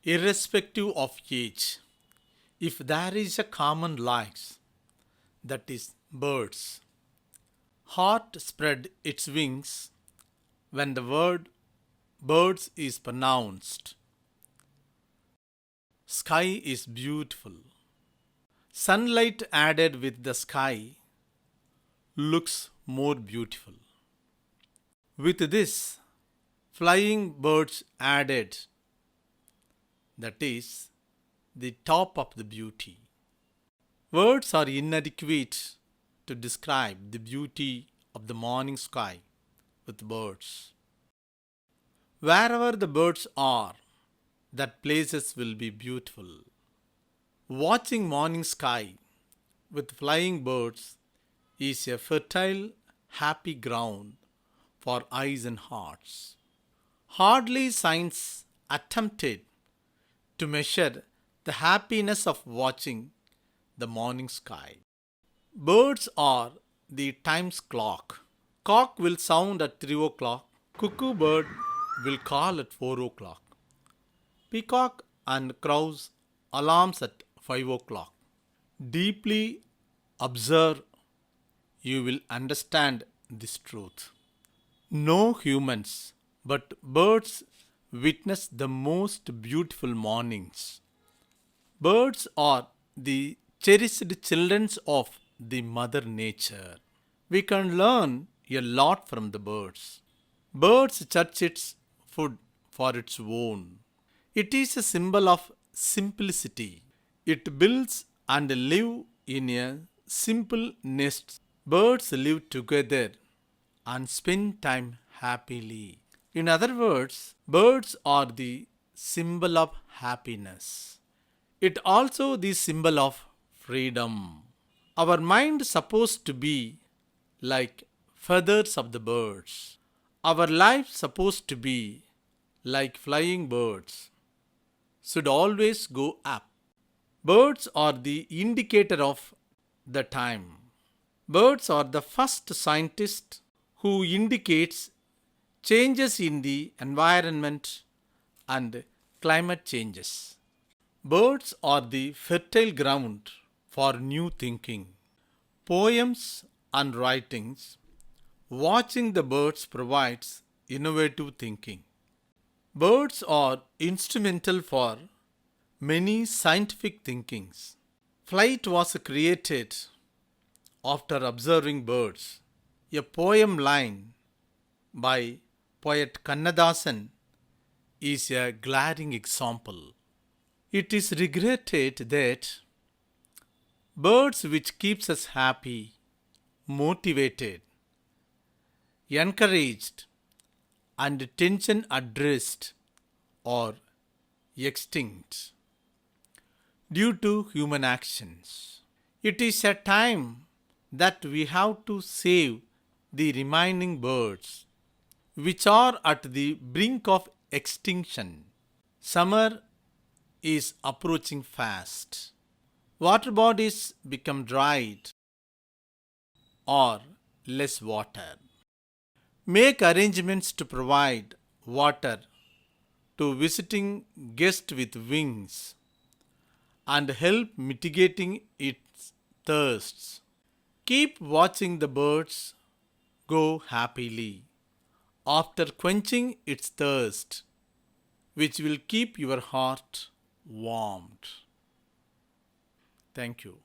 Irrespective of age, if there is a common like, that is birds. Heart spread its wings when the word birds is pronounced. Sky is beautiful. Sunlight added with the sky looks more beautiful. With this, flying birds added, that is the top of the beauty. Words are inadequate to describe the beauty of the morning sky with birds. Wherever the birds are, that places will be beautiful. Watching morning sky with flying birds is a fertile, happy ground for eyes and hearts. Hardly science attempted to measure the happiness of watching the morning sky. Birds are the time's clock. Cock will sound at 3 o'clock. Cuckoo bird will call at 4 o'clock. Peacock and crows alarms at 5 o'clock. Deeply observe, you will understand this truth. No humans, but birds witness the most beautiful mornings. Birds are the cherished children of the Mother Nature. We can learn a lot from the birds. Birds search its food for its own. It is a symbol of simplicity. It builds and lives in a simple nest. Birds live together and spend time happily. In other words, birds are the symbol of happiness. It also the symbol of freedom. Our mind is supposed to be like feathers of the birds. Our life supposed to be like flying birds. Should always go up. Birds are the indicator of the time. Birds are the first scientist who indicates changes in the environment and climate changes. Birds are the fertile ground for new thinking. Poems and writings. Watching the birds provides innovative thinking. Birds are instrumental for many scientific thinkings. Flight was created after observing birds. A poem line by poet Kannadasan is a glaring example. It is regretted that birds which keeps us happy, motivated, encouraged and tension addressed are extinct due to human actions. It is a time that we have to save the remaining birds which are at the brink of extinction. Summer is approaching fast. Water bodies become dried or less water. Make arrangements to provide water to visiting guests with wings and help mitigating its thirsts. Keep watching the birds go happily after quenching its thirst, which will keep your heart warmed. Thank you.